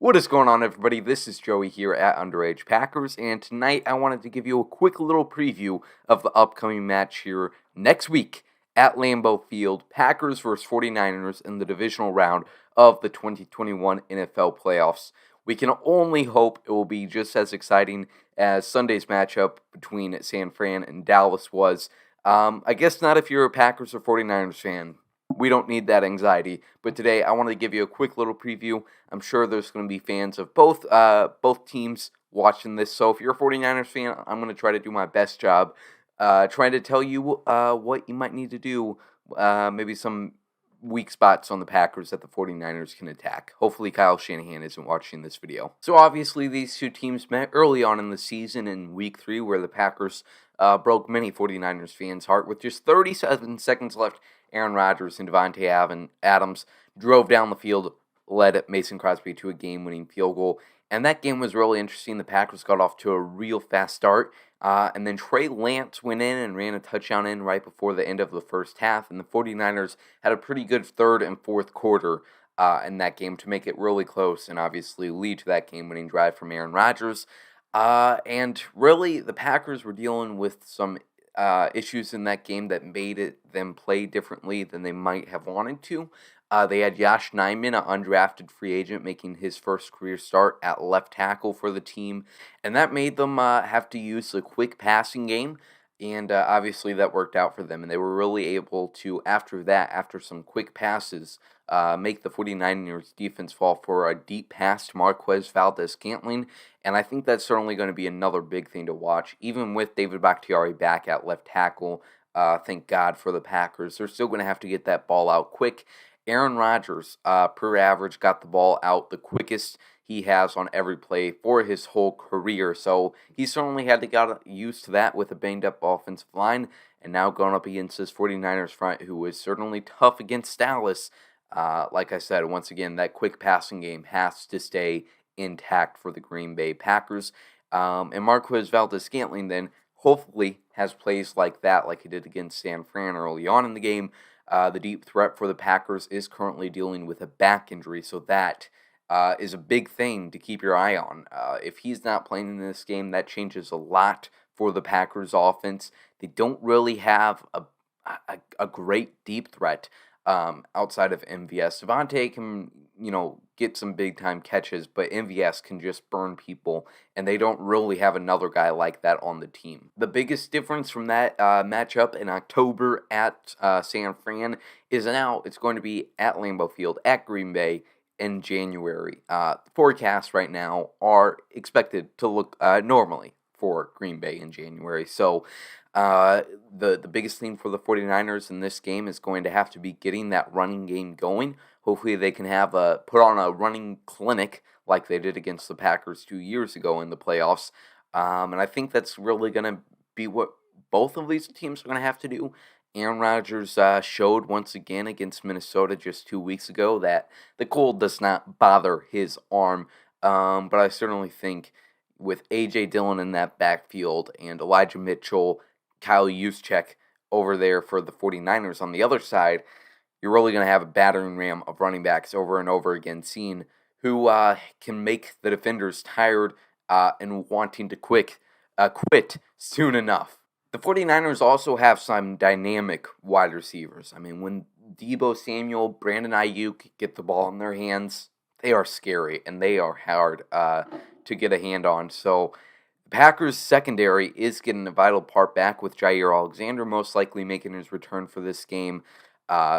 What is going on, everybody? This is Joey here at Underage Packers, and tonight I wanted to give you a quick little preview of the upcoming match here next week at Lambeau Field. Packers versus 49ers in the divisional round of the 2021 NFL playoffs. We can only hope it will be just as exciting as Sunday's matchup between San Fran and Dallas was. I guess not if you're a Packers or 49ers fan. We don't need that anxiety. But today I wanted to give you a quick little preview. I'm sure there's going to be fans of both teams watching this. So if you're a 49ers fan, I'm going to try to do my best job trying to tell you what you might need to do. Maybe some weak spots on the Packers that the 49ers can attack. Hopefully Kyle Shanahan isn't watching this video. So obviously these two teams met early on in the season in week 3 where the Packers broke many 49ers fans' heart with just 37 seconds left. Aaron Rodgers and Devontae Adams drove down the field, led Mason Crosby to a game-winning field goal. And that game was really interesting. The Packers got off to a real fast start. And then Trey Lance went in and ran a touchdown in right before the end of the first half. And the 49ers had a pretty good third and fourth quarter in that game to make it really close and obviously lead to that game-winning drive from Aaron Rodgers. And really, the Packers were dealing with some issues in that game that made them play differently than they might have wanted to. They had Josh Nijman, an undrafted free agent, making his first career start at left tackle for the team, and that made them have to use the quick passing game, and obviously that worked out for them, and they were really able to, after some quick passes, make the 49ers defense fall for a deep pass to Marquez Valdes-Scantling, and I think that's certainly going to be another big thing to watch, even with David Bakhtiari back at left tackle. Thank God for the Packers. They're still going to have to get that ball out quick. Aaron Rodgers, per average, got the ball out the quickest he has on every play for his whole career. So he certainly had to get used to that with a banged-up offensive line. And now going up against this 49ers front, who is certainly tough against Dallas. Like I said, once again, that quick passing game has to stay intact for the Green Bay Packers. And Marquez Valdes-Scantling then hopefully has plays like that, like he did against San Fran early on in the game. The deep threat for the Packers is currently dealing with a back injury, so that is a big thing to keep your eye on. If he's not playing in this game, that changes a lot for the Packers offense. They don't really have a great deep threat outside of MVS. Devontae can, get some big-time catches, but MVS can just burn people, and they don't really have another guy like that on the team. The biggest difference from that matchup in October at San Fran is now it's going to be at Lambeau Field, at Green Bay, in January. Forecasts right now are expected to look normally for Green Bay in January, so the biggest thing for the 49ers in this game is going to have to be getting that running game going. Hopefully they can have put on a running clinic like they did against the Packers 2 years ago in the playoffs. And I think that's really going to be what both of these teams are going to have to do. Aaron Rodgers showed once again against Minnesota just 2 weeks ago that the cold does not bother his arm. But I certainly think with A.J. Dillon in that backfield and Elijah Mitchell, Kyle Juszczyk over there for the 49ers on the other side, you're really going to have a battering ram of running backs over and over again seen who can make the defenders tired and wanting to quit soon enough. The 49ers also have some dynamic wide receivers. I mean, when Deebo Samuel, Brandon Ayuk get the ball in their hands, they are scary and they are hard to get a hand on. So the Packers' secondary is getting a vital part back with Jair Alexander most likely making his return for this game.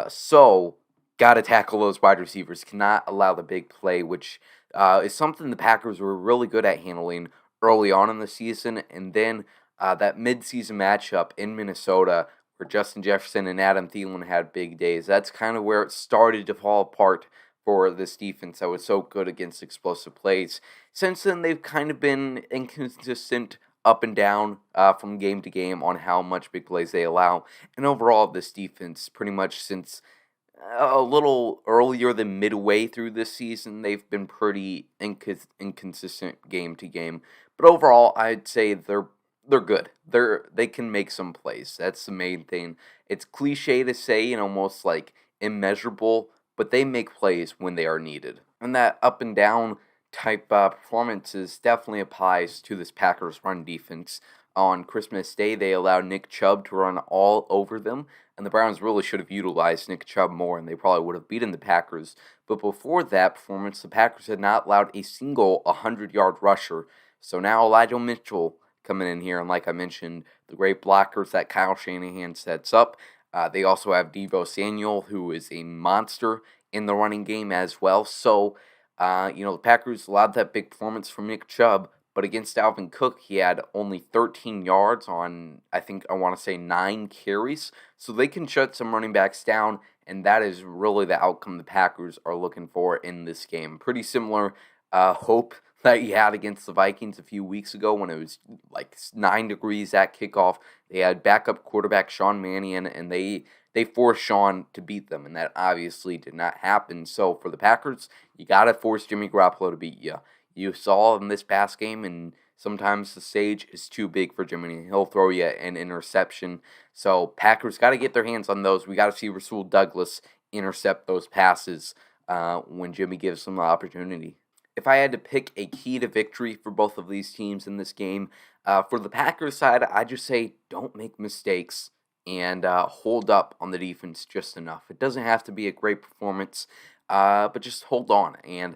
So, got to tackle those wide receivers. Cannot allow the big play, which is something the Packers were really good at handling early on in the season. And then that midseason matchup in Minnesota where Justin Jefferson and Adam Thielen had big days, that's kind of where it started to fall apart for this defense that was so good against explosive plays. Since then, they've kind of been inconsistent up and down from game to game on how much big plays they allow. And overall, this defense, pretty much since a little earlier than midway through this season, they've been pretty inconsistent game to game. But overall, I'd say they're good. They can make some plays. That's the main thing. It's cliche to say and almost like immeasurable, but they make plays when they are needed. And that up and down type performances definitely applies to this Packers run defense. On Christmas Day, they allowed Nick Chubb to run all over them, and the Browns really should have utilized Nick Chubb more, and they probably would have beaten the Packers. But before that performance, the Packers had not allowed a single 100-yard rusher. So now Elijah Mitchell coming in here, and like I mentioned, the great blockers that Kyle Shanahan sets up. They also have Deebo Samuel, who is a monster in the running game as well. So, the Packers allowed that big performance from Nick Chubb, but against Dalvin Cook, he had only 13 yards on, I want to say 9 carries. So they can shut some running backs down, and that is really the outcome the Packers are looking for in this game. Pretty similar hope that you had against the Vikings a few weeks ago when it was like 9 degrees at kickoff. They had backup quarterback Sean Mannion, and they forced Sean to beat them, and that obviously did not happen. So for the Packers, you got to force Jimmy Garoppolo to beat you. You saw in this past game, and sometimes the stage is too big for Jimmy. He'll throw you an interception. So Packers got to get their hands on those. We got to see Rasul Douglas intercept those passes when Jimmy gives them the opportunity. If I had to pick a key to victory for both of these teams in this game, for the Packers side, I just say don't make mistakes and hold up on the defense just enough. It doesn't have to be a great performance, but just hold on and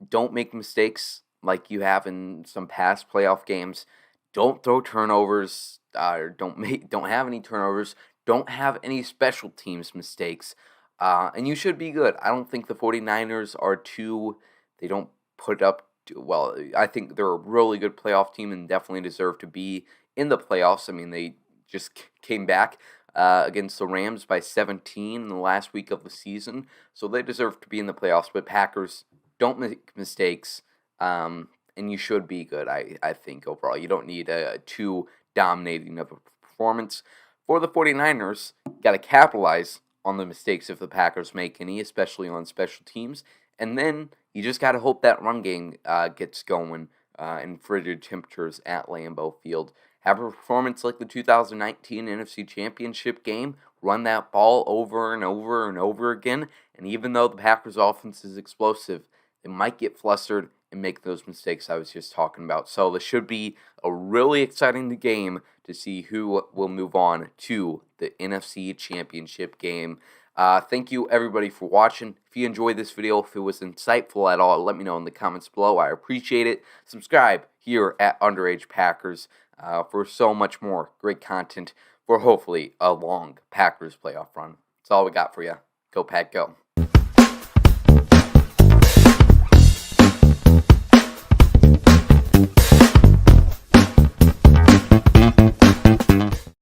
don't make mistakes like you have in some past playoff games. Don't throw turnovers. Don't have any turnovers. Don't have any special teams mistakes. And you should be good. I don't think the 49ers are too. They don't put up. Well, I think they're a really good playoff team and definitely deserve to be in the playoffs. I mean, they just came back against the Rams by 17 in the last week of the season, so they deserve to be in the playoffs. But Packers, don't make mistakes, and you should be good, I think, overall. You don't need a too dominating of a performance. For the 49ers, got to capitalize on the mistakes if the Packers make any, especially on special teams. And then you just got to hope that run game gets going in frigid temperatures at Lambeau Field. Have a performance like the 2019 NFC Championship game. Run that ball over and over and over again. And even though the Packers' offense is explosive, they might get flustered and make those mistakes I was just talking about. So this should be a really exciting game to see who will move on to the NFC Championship game. Thank you, everybody, for watching. If you enjoyed this video, if it was insightful at all, let me know in the comments below. I appreciate it. Subscribe here at Underage Packers for so much more great content for hopefully a long Packers playoff run. That's all we got for you. Go Pack, go.